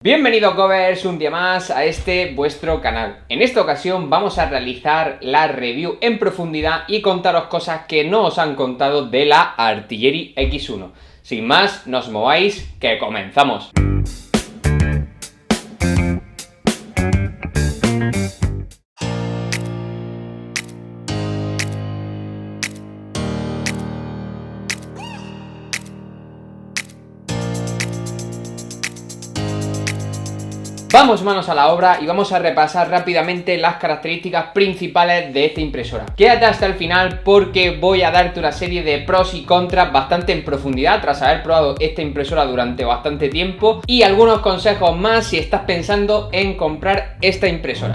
Bienvenidos Govers un día más a este vuestro canal. En esta ocasión vamos a realizar la review en profundidad y contaros cosas que no os han contado de la Artillery X1. Sin más, no os mováis, que comenzamos. Vamos manos a la obra y vamos a repasar rápidamente las características principales de esta impresora. Quédate hasta el final porque voy a darte una serie de pros y contras bastante en profundidad tras haber probado esta impresora durante bastante tiempo y algunos consejos más si estás pensando en comprar esta impresora.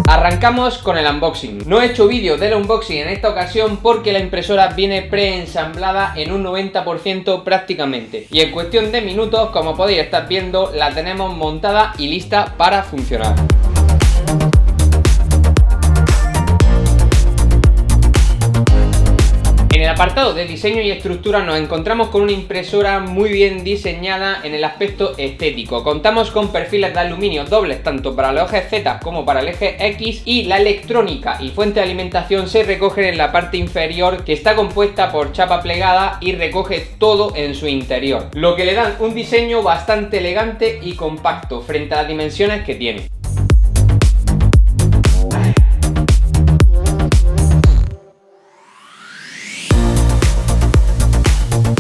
Arrancamos con el unboxing. No he hecho vídeo del unboxing en esta ocasión porque la impresora viene preensamblada en un 90% prácticamente. Y en cuestión de minutos, como podéis estar viendo, la tenemos montada y lista para funcionar. En el apartado de diseño y estructura nos encontramos con una impresora muy bien diseñada en el aspecto estético. Contamos con perfiles de aluminio dobles tanto para los ejes Z como para el eje X y la electrónica y fuente de alimentación se recogen en la parte inferior, que está compuesta por chapa plegada y recoge todo en su interior, lo que le dan un diseño bastante elegante y compacto frente a las dimensiones que tiene.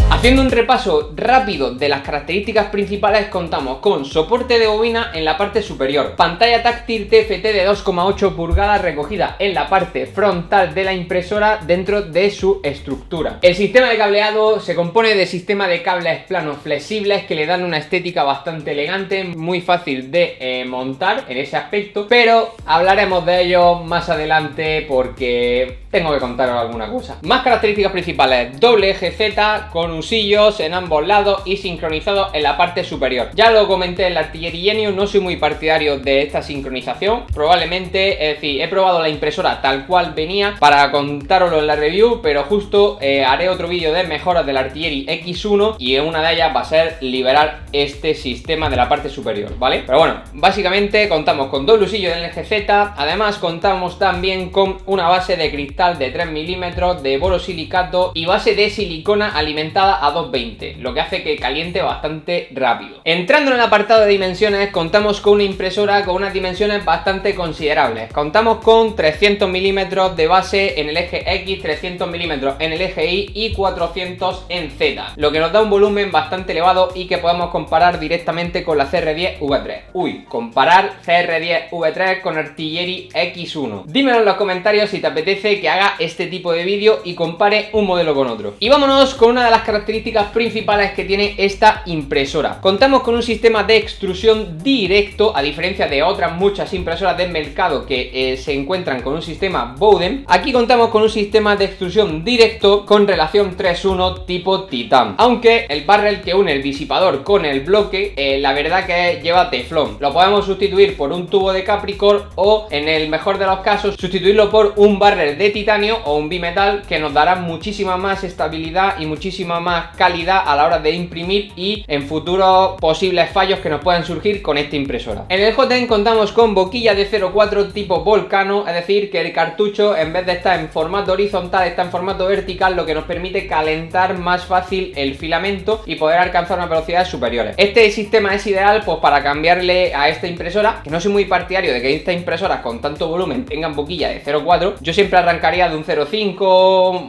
Haciendo un repaso rápido de las características principales, contamos con soporte de bobina en la parte superior, pantalla táctil TFT de 2,8 pulgadas recogida en la parte frontal de la impresora dentro de su estructura. El sistema de cableado se compone de sistema de cables planos flexibles que le dan una estética bastante elegante, muy fácil de montar en ese aspecto, pero hablaremos de ello más adelante porque tengo que contaros alguna cosa. Más características principales: doble eje Z con usillos en ambos lados y sincronizados en la parte superior. Ya lo comenté en la Artillery Genius, no soy muy partidario de esta sincronización. Probablemente, es decir, he probado la impresora tal cual venía para contároslo en la review, pero justo haré otro vídeo de mejoras de la Artillery X1 y una de ellas va a ser liberar este sistema de la parte superior, ¿vale? Pero bueno, básicamente contamos con doble usillo en el eje Z. Además contamos también con una base de cristal de 3 milímetros de borosilicato y base de silicona alimentada a 220, lo que hace que caliente bastante rápido. Entrando en el apartado de dimensiones, contamos con una impresora con unas dimensiones bastante considerables. Contamos con 300 milímetros de base en el eje X, 300 milímetros en el eje Y y 400 en Z, lo que nos da un volumen bastante elevado y que podemos comparar directamente con la CR10 V3. Comparar CR10 V3 con Artillery X1. Dímelo en los comentarios si te apetece que haga este tipo de vídeo y compare un modelo con otro. Y vámonos con una de las características principales que tiene esta impresora. Contamos con un sistema de extrusión directo, a diferencia de otras muchas impresoras del mercado que se encuentran con un sistema Bowden. Aquí contamos con un sistema de extrusión directo con relación 3:1 tipo Titan, aunque el barrel que une el disipador con el bloque la verdad que lleva teflón. Lo podemos sustituir por un tubo de Capricorn o, en el mejor de los casos, sustituirlo por un barrel de titanio o un bimetal, que nos dará muchísima más estabilidad y muchísima más calidad a la hora de imprimir y en futuros posibles fallos que nos puedan surgir con esta impresora. En el JTEN contamos con boquilla de 0,4 tipo Volcano, es decir que el cartucho, en vez de estar en formato horizontal, está en formato vertical, lo que nos permite calentar más fácil el filamento y poder alcanzar unas velocidades superiores. Este sistema es ideal pues para cambiarle a esta impresora, que no soy muy partidario de que estas impresoras con tanto volumen tengan boquilla de 0,4. Yo siempre arrancaría de un 0,5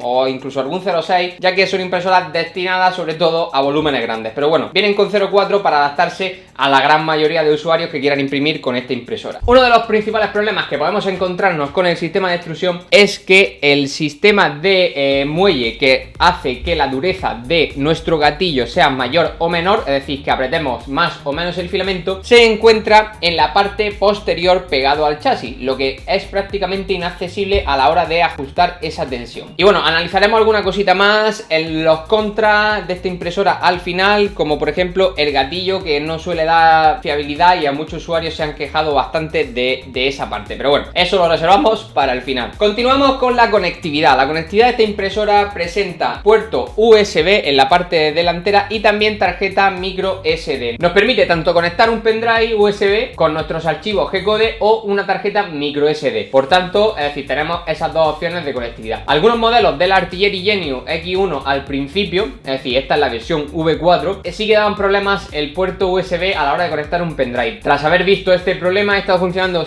o incluso algún 0,6, ya que son impresoras destinadas sobre todo a volúmenes grandes, pero bueno, vienen con 0,4 para adaptarse a la gran mayoría de usuarios que quieran imprimir con esta impresora. Uno de los principales problemas que podemos encontrarnos con el sistema de extrusión es que el sistema de muelle que hace que la dureza de nuestro gatillo sea mayor o menor, es decir, que apretemos más o menos el filamento, se encuentra en la parte posterior pegado al chasis, lo que es prácticamente inaccesible a la hora de ajustar esa tensión. Y bueno, analizaremos alguna cosita más en los contras de esta impresora al final, como por ejemplo el gatillo, que no suele le da fiabilidad y a muchos usuarios se han quejado bastante de esa parte. Pero bueno, eso lo reservamos para el final. Continuamos con la conectividad. La conectividad de esta impresora presenta puerto USB en la parte delantera y también tarjeta micro SD. Nos permite tanto conectar un pendrive USB con nuestros archivos G-Code o una tarjeta micro SD. Por tanto, es decir, tenemos esas dos opciones de conectividad. Algunos modelos de la Artillery Genius X1 al principio, es decir, esta es la versión V4, sí que daban problemas el puerto USB a la hora de conectar un pendrive. Tras haber visto este problema, he estado funcionando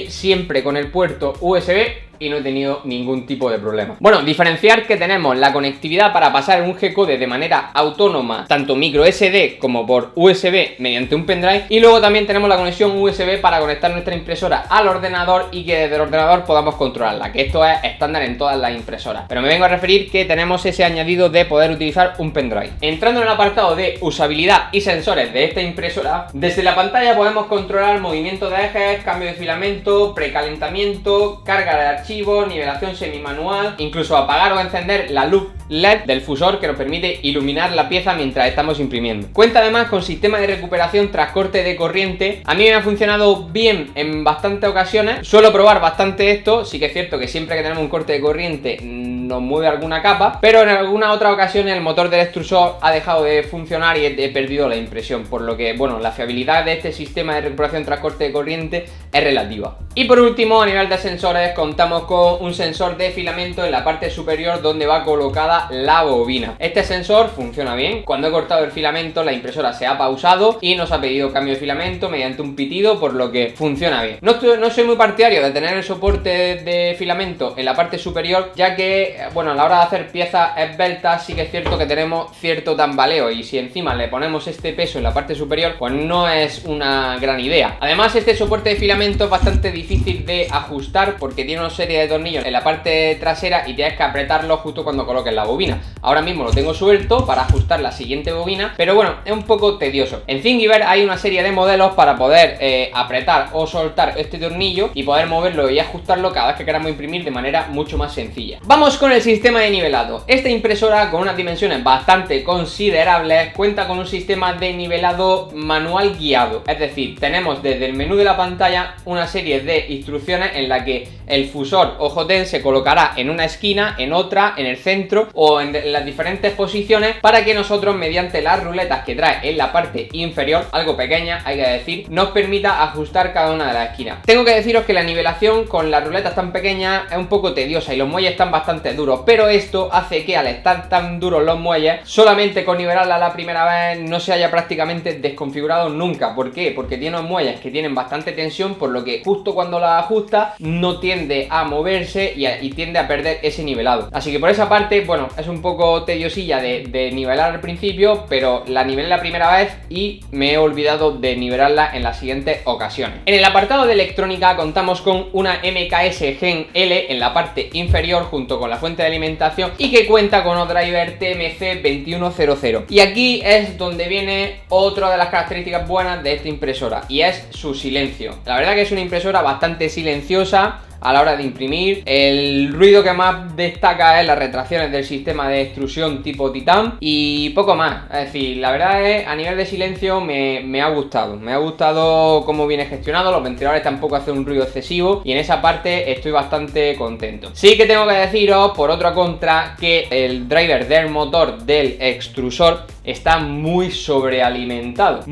siempre con el puerto USB y no he tenido ningún tipo de problema. Bueno, diferenciar que tenemos la conectividad para pasar un G-Code de manera autónoma, tanto micro SD como por USB mediante un pendrive, y luego también tenemos la conexión USB para conectar nuestra impresora al ordenador y que desde el ordenador podamos controlarla, que esto es estándar en todas las impresoras. Pero me vengo a referir que tenemos ese añadido de poder utilizar un pendrive. Entrando en el apartado de usabilidad y sensores de esta impresora, desde la pantalla podemos controlar movimiento de ejes, cambio de filamento, precalentamiento, carga de archivos, nivelación semimanual, incluso apagar o encender la luz LED del fusor que nos permite iluminar la pieza mientras estamos imprimiendo. Cuenta además con sistema de recuperación tras corte de corriente. A mí me ha funcionado bien en bastantes ocasiones. Suelo probar bastante esto. Sí que es cierto que siempre que tenemos un corte de corriente nos mueve alguna capa, pero en alguna otra ocasión el motor del extrusor ha dejado de funcionar y he perdido la impresión, por lo que, bueno, la fiabilidad de este sistema de recuperación tras corte de corriente es relativa. Y por último, a nivel de sensores, contamos con un sensor de filamento en la parte superior donde va colocada la bobina. Este sensor funciona bien. Cuando he cortado el filamento, la impresora se ha pausado y nos ha pedido cambio de filamento mediante un pitido, por lo que funciona bien. No soy muy partidario de tener el soporte de filamento en la parte superior, ya que, bueno, a la hora de hacer piezas esbeltas sí que es cierto que tenemos cierto tambaleo, y si encima le ponemos este peso en la parte superior, pues no es una gran idea. Además, este soporte de filamento es bastante difícil de ajustar porque tiene una serie de tornillos en la parte trasera y tienes que apretarlo justo cuando coloques la bobina. Ahora mismo lo tengo suelto para ajustar la siguiente bobina, pero bueno, es un poco tedioso. En Thingiverse hay una serie de modelos para poder apretar o soltar este tornillo y poder moverlo y ajustarlo cada vez que queramos imprimir de manera mucho más sencilla. Vamos con el sistema de nivelado. Esta impresora, con unas dimensiones bastante considerables, cuenta con un sistema de nivelado manual guiado. Es decir, tenemos desde el menú de la pantalla una serie de instrucciones en la que el fusor o JOTEN se colocará en una esquina, en otra, en el centro o en las diferentes posiciones, para que nosotros, mediante las ruletas que trae en la parte inferior, algo pequeña hay que decir, nos permita ajustar cada una de las esquinas. Tengo que deciros que la nivelación con las ruletas tan pequeñas es un poco tediosa y los muelles están bastante duros, pero esto hace que al estar tan duros los muelles, solamente con nivelarla la primera vez no se haya prácticamente desconfigurado nunca. ¿Por qué? Porque tiene unos muelles que tienen bastante tensión, por lo que justo cuando la ajusta no tiende a moverse y tiende a perder ese nivelado. Así que por esa parte, bueno, es un poco tediosilla de nivelar al principio, pero la nivelé la primera vez y me he olvidado de nivelarla en las siguientes ocasiones. En el apartado de electrónica contamos con una MKS Gen L en la parte inferior junto con la fuente de alimentación y que cuenta con un driver TMC 2100. Y aquí es donde viene otra de las características buenas de esta impresora, y es su silencio. La verdad que es una impresora bastante silenciosa a la hora de imprimir. El ruido que más destaca es las retracciones del sistema de extrusión tipo Titan y poco más. Es decir, la verdad es, a nivel de silencio me ha gustado. Me ha gustado cómo viene gestionado. Los ventiladores tampoco hacen un ruido excesivo y en esa parte estoy bastante contento. Sí que tengo que deciros, por otra contra, que el driver del motor del extrusor está muy sobrealimentado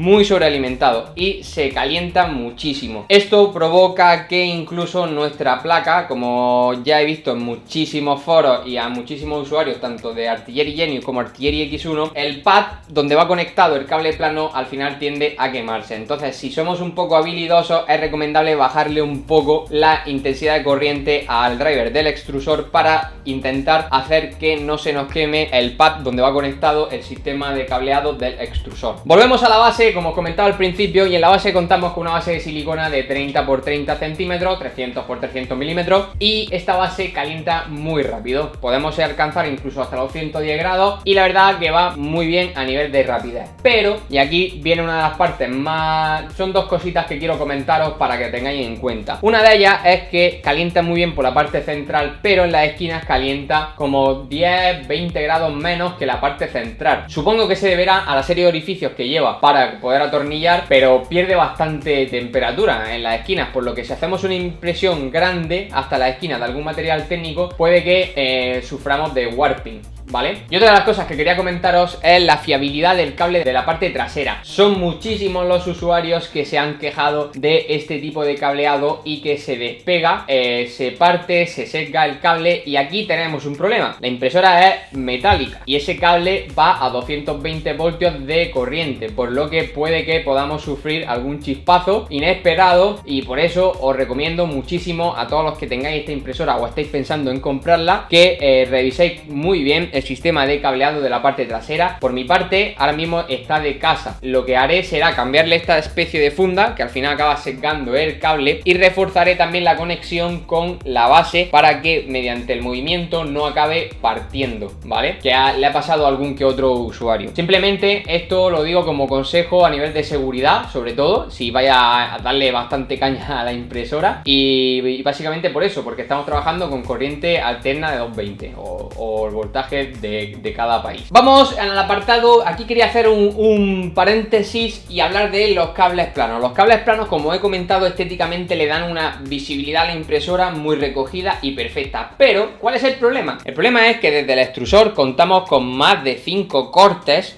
y se calienta muchísimo. Esto provoca que incluso nuestra placa, como ya he visto en muchísimos foros y a muchísimos usuarios tanto de Artillery Genius como Artillery X1, el pad donde va conectado el cable plano al final tiende a quemarse. Entonces, si somos un poco habilidosos, es recomendable bajarle un poco la intensidad de corriente al driver del extrusor para intentar hacer que no se nos queme el pad donde va conectado el sistema de cableado del extrusor. Volvemos a la base, como os comentaba al principio, y en la base contamos con una base de silicona de 30 x 30 centímetros, 300 x 300 milímetros, y esta base calienta muy rápido. Podemos alcanzar incluso hasta los 110 grados y la verdad que va muy bien a nivel de rapidez. Pero, y aquí viene una de las partes más... son dos cositas que quiero comentaros para que tengáis en cuenta. Una de ellas es que calienta muy bien por la parte central, pero en las esquinas calienta como 10-20 grados menos que la parte central. Supongo que se deberá a la serie de orificios que lleva para poder atornillar, pero pierde bastante temperatura en las esquinas, por lo que si hacemos una impresión grande hasta la esquina de algún material técnico, puede que suframos de warping, ¿vale? Y otra de las cosas que quería comentaros es la fiabilidad del cable de la parte trasera. Son muchísimos los usuarios que se han quejado de este tipo de cableado y que se despega, se parte, se seca el cable, y aquí tenemos un problema. La impresora es metálica y ese cable va a 220 voltios de corriente, por lo que puede que podamos sufrir algún chispazo inesperado, y por eso os recomiendo muchísimo a todos los que tengáis esta impresora o estáis pensando en comprarla, que reviséis muy bien el sistema de cableado de la parte trasera. Por mi parte, ahora mismo está de casa. Lo que haré será cambiarle esta especie de funda que al final acaba secando el cable, y reforzaré también la conexión con la base para que mediante el movimiento no acabe partiendo, ¿vale? Que le ha pasado a algún que otro usuario. Simplemente esto lo digo como consejo a nivel de seguridad, sobre todo si vaya a darle bastante caña a la impresora, y básicamente por eso, porque estamos trabajando con corriente alterna de 220 o el voltaje de cada país. Vamos al apartado. Aquí quería hacer un paréntesis y hablar de los cables planos. Los cables planos, como he comentado, estéticamente le dan una visibilidad a la impresora muy recogida y perfecta. Pero, ¿cuál es el problema? El problema es que desde el extrusor contamos con más de 5 cortes,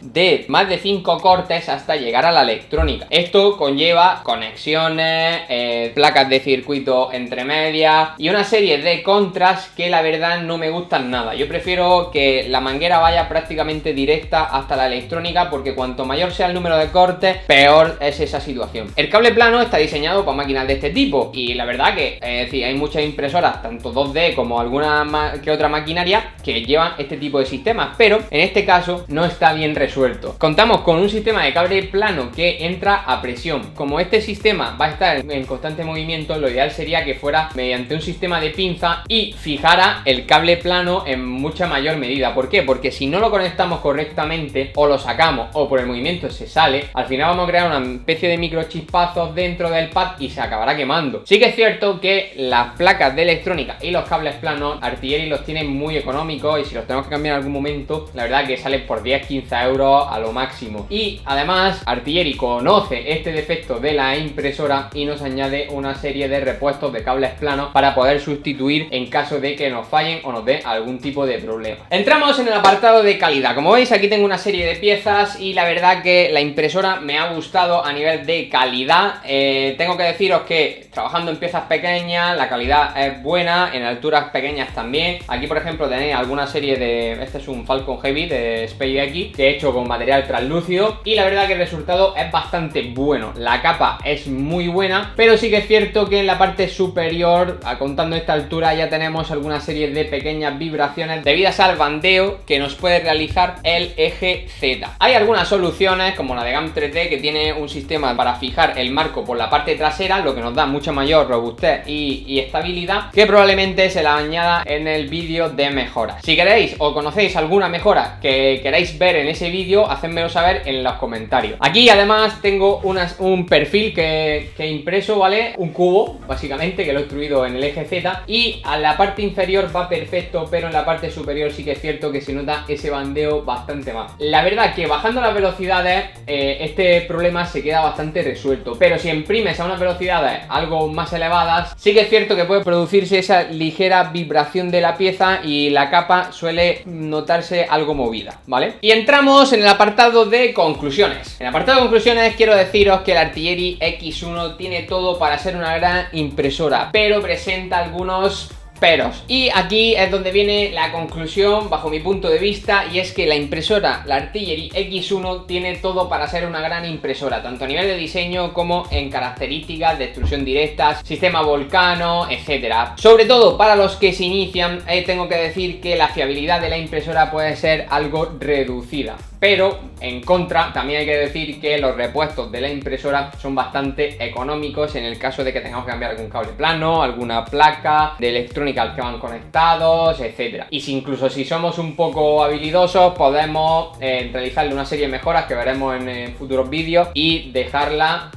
hasta llegar a la electrónica. Esto conlleva conexiones, placas de circuito entre medias y una serie de contras que la verdad no me gustan nada. Yo prefiero que la manguera vaya prácticamente directa hasta la electrónica, porque cuanto mayor sea el número de cortes, peor es esa situación. El cable plano está diseñado para máquinas de este tipo, y la verdad que hay muchas impresoras, tanto 2D como alguna que otra maquinaria, que llevan este tipo de sistemas, pero en este caso no está bien resuelto. Contamos con un sistema de cable plano que entra a presión. Como este sistema va a estar en constante movimiento, lo ideal sería que fuera mediante un sistema de pinza y fijara el cable plano en mucha mayor medida. ¿Por qué? Porque si no lo conectamos correctamente, o lo sacamos o por el movimiento se sale, al final vamos a crear una especie de microchispazos dentro del pad y se acabará quemando. Sí que es cierto que las placas de electrónica y los cables planos Artillery los tienen muy económicos, y si los tenemos que cambiar en algún momento, la verdad que salen por 10-15 euros a lo máximo. Y además Artillery conoce este defecto de la impresora y nos añade una serie de repuestos de cables planos para poder sustituir en caso de que nos fallen o nos dé algún tipo de problema. Entramos en el apartado de calidad. Como veis, aquí tengo una serie de piezas y la verdad que la impresora me ha gustado a nivel de calidad. Tengo que deciros que trabajando en piezas pequeñas la calidad es buena, en alturas pequeñas también. Aquí por ejemplo tenéis alguna serie de... Este es un Falcon Heavy de SpaceX que he hecho con material translúcido, y la verdad que el resultado es bastante bueno. La capa es muy buena, pero sí que es cierto que en la parte superior, contando esta altura, ya tenemos alguna serie de pequeñas vibraciones debidas al bandeo que nos puede realizar el eje Z. Hay algunas soluciones como la de GAM 3D, que tiene un sistema para fijar el marco por la parte trasera, lo que nos da mucha mayor robustez y estabilidad, que probablemente se la añada en el vídeo de mejoras. Si queréis o conocéis alguna mejora que queráis ver en ese vídeo, hacedmelo saber en los comentarios. Aquí además tengo un perfil que he impreso, ¿vale? Un cubo, básicamente, que lo he extruido en el eje Z, y a la parte inferior va perfecto, pero en la parte superior sí que es cierto que se nota ese bandeo bastante más. La verdad que bajando las velocidades este problema se queda bastante resuelto, pero si imprimes a unas velocidades algo más elevadas, sí que es cierto que puede producirse esa ligera vibración de la pieza y la capa suele notarse algo movida, ¿vale? Y entramos en el apartado de conclusiones. En el apartado de conclusiones quiero deciros que el Artillery X1 tiene todo para ser una gran impresora, pero presenta algunos peros. Y aquí es donde viene la conclusión bajo mi punto de vista, y es que la impresora, la Artillery X1, tiene todo para ser una gran impresora, tanto a nivel de diseño como en características de extrusión directa, sistema Volcano, etcétera. Sobre todo para los que se inician, tengo que decir que la fiabilidad de la impresora puede ser algo reducida. Pero en contra también hay que decir que los repuestos de la impresora son bastante económicos en el caso de que tengamos que cambiar algún cable plano, alguna placa de electrónica al que van conectados, etcétera. Y si incluso si somos un poco habilidosos, podemos realizarle una serie de mejoras que veremos en futuros vídeos y dejarla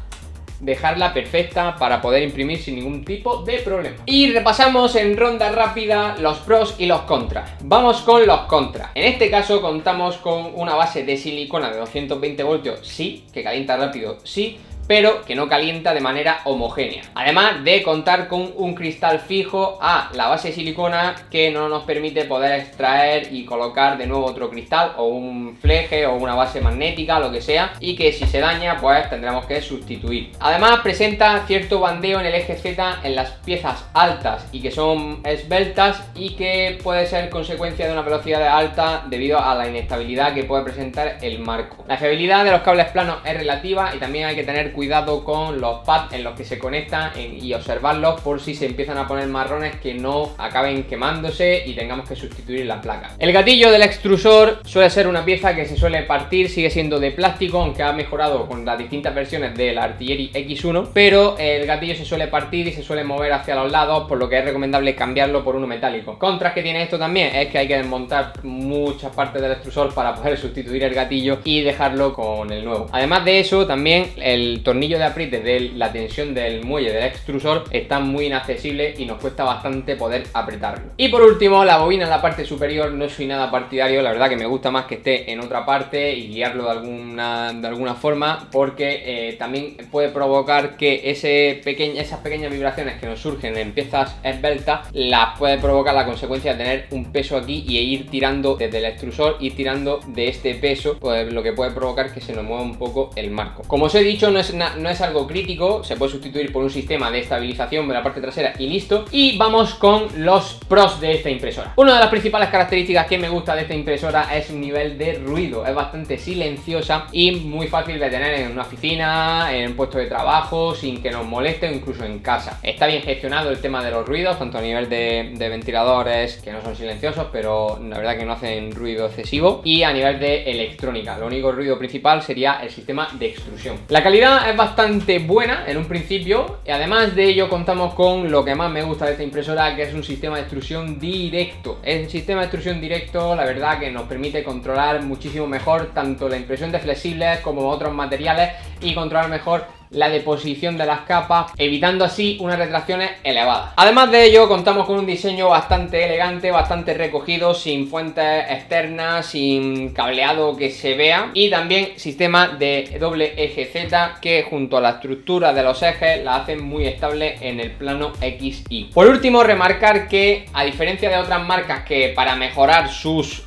dejarla perfecta para poder imprimir sin ningún tipo de problema. Y repasamos en ronda rápida los pros y los contras. Vamos con los contras. En este caso contamos con una base de silicona de 220 voltios, sí, que calienta rápido, sí, pero que no calienta de manera homogénea. Además de contar con un cristal fijo a la base de silicona que no nos permite poder extraer y colocar de nuevo otro cristal o un fleje o una base magnética, lo que sea, y que si se daña pues tendremos que sustituir. Además presenta cierto bandeo en el eje Z en las piezas altas y que son esbeltas y que puede ser consecuencia de una velocidad alta debido a la inestabilidad que puede presentar el marco. La fiabilidad de los cables planos es relativa y también hay que tener cuidado con los pads en los que se conectan y observarlos por si se empiezan a poner marrones, que no acaben quemándose y tengamos que sustituir la placa. El gatillo del extrusor suele ser una pieza que se suele partir, sigue siendo de plástico, aunque ha mejorado con las distintas versiones de la Artillery X1, pero el gatillo se suele partir y se suele mover hacia los lados, por lo que es recomendable cambiarlo por uno metálico. Contras que tiene esto también es que hay que desmontar muchas partes del extrusor para poder sustituir el gatillo y dejarlo con el nuevo. Además de eso, también el tornillo de apriete de la tensión del muelle del extrusor está muy inaccesible y nos cuesta bastante poder apretarlo. Y por último, la bobina en la parte superior. No soy nada partidario, la verdad que me gusta más que esté en otra parte y guiarlo de alguna forma, porque también puede provocar que esas pequeñas vibraciones que nos surgen en piezas esbeltas las puede provocar la consecuencia de tener un peso aquí y ir tirando desde el extrusor, ir tirando de este peso, pues lo que puede provocar que se nos mueva un poco el marco. Como os he dicho, no es algo crítico, se puede sustituir por un sistema de estabilización de la parte trasera y listo. Y vamos con los pros de esta impresora. Una de las principales características que me gusta de esta impresora es un nivel de ruido. Es bastante silenciosa y muy fácil de tener en una oficina, en un puesto de trabajo, sin que nos moleste, o incluso en casa. Está bien gestionado el tema de los ruidos, tanto a nivel de ventiladores, que no son silenciosos, pero la verdad que no hacen ruido excesivo, y a nivel de electrónica. Lo único ruido principal sería el sistema de extrusión. La calidad es bastante buena en un principio, y además de ello contamos con lo que más me gusta de esta impresora, que es un sistema de extrusión directo. El sistema de extrusión directo, la verdad que nos permite controlar muchísimo mejor tanto la impresión de flexibles como otros materiales y controlar mejor la deposición de las capas, evitando así unas retracciones elevadas. Además de ello, contamos con un diseño bastante elegante, bastante recogido, sin fuentes externas, sin cableado que se vea, y también sistema de doble eje Z que junto a la estructura de los ejes la hacen muy estable en el plano XY. Por último, remarcar que a diferencia de otras marcas que para mejorar sus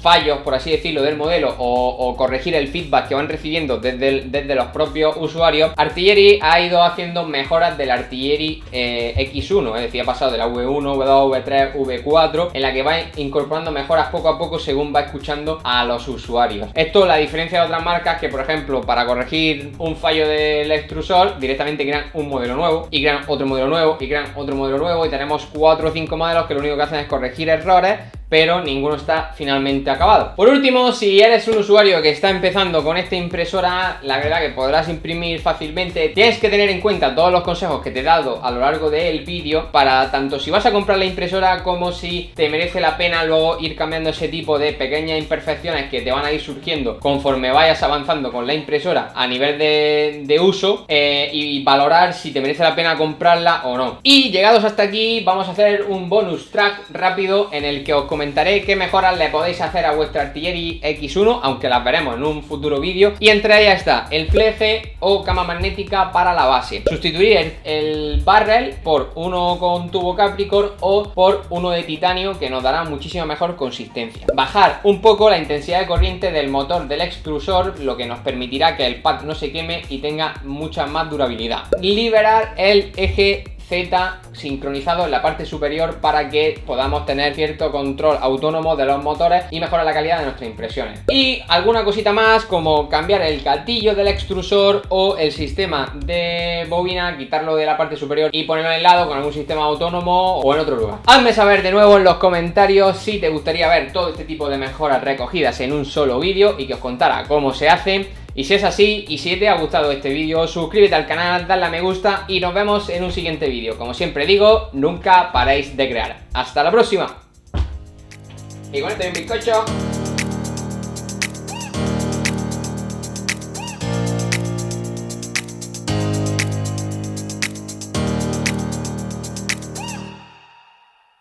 fallos, por así decirlo, del modelo o corregir el feedback que van recibiendo desde los propios usuarios, Artillery ha ido haciendo mejoras del Artillery X1, es decir, ha pasado de la V1, V2, V3, V4, en la que va incorporando mejoras poco a poco según va escuchando a los usuarios. Esto, la diferencia de otras marcas que, por ejemplo, para corregir un fallo del extrusor directamente crean un modelo nuevo y crean otro modelo nuevo y crean otro modelo nuevo, y tenemos 4 o 5 modelos que lo único que hacen es corregir errores, pero ninguno está finalmente acabado. Por último, si eres un usuario que está empezando con esta impresora, la verdad que podrás imprimir fácilmente. Tienes que tener en cuenta todos los consejos que te he dado a lo largo del vídeo, para tanto si vas a comprar la impresora como si te merece la pena luego ir cambiando ese tipo de pequeñas imperfecciones que te van a ir surgiendo conforme vayas avanzando con la impresora a nivel de uso, y valorar si te merece la pena comprarla o no. Y llegados hasta aquí, vamos a hacer un bonus track rápido en el que os comentaré qué mejoras le podéis hacer a vuestra Artillery X1, aunque las veremos en un futuro vídeo. Y entre ellas está el fleje o cama magnética para la base, sustituir el barrel por uno con tubo Capricorn o por uno de titanio, que nos dará muchísima mejor consistencia. Bajar un poco la intensidad de corriente del motor del extrusor, lo que nos permitirá que el pad no se queme y tenga mucha más durabilidad. Liberar el eje Z sincronizado en la parte superior para que podamos tener cierto control autónomo de los motores y mejorar la calidad de nuestras impresiones. Y alguna cosita más, como cambiar el gatillo del extrusor o el sistema de bobina, quitarlo de la parte superior y ponerlo en el lado con algún sistema autónomo o en otro lugar. Hazme saber de nuevo en los comentarios si te gustaría ver todo este tipo de mejoras recogidas en un solo vídeo y que os contara cómo se hacen. Y si es así, y si te ha gustado este vídeo, suscríbete al canal, dale a me gusta y nos vemos en un siguiente vídeo. Como siempre digo, nunca paréis de crear. ¡Hasta la próxima! Y con esto hay un bizcocho.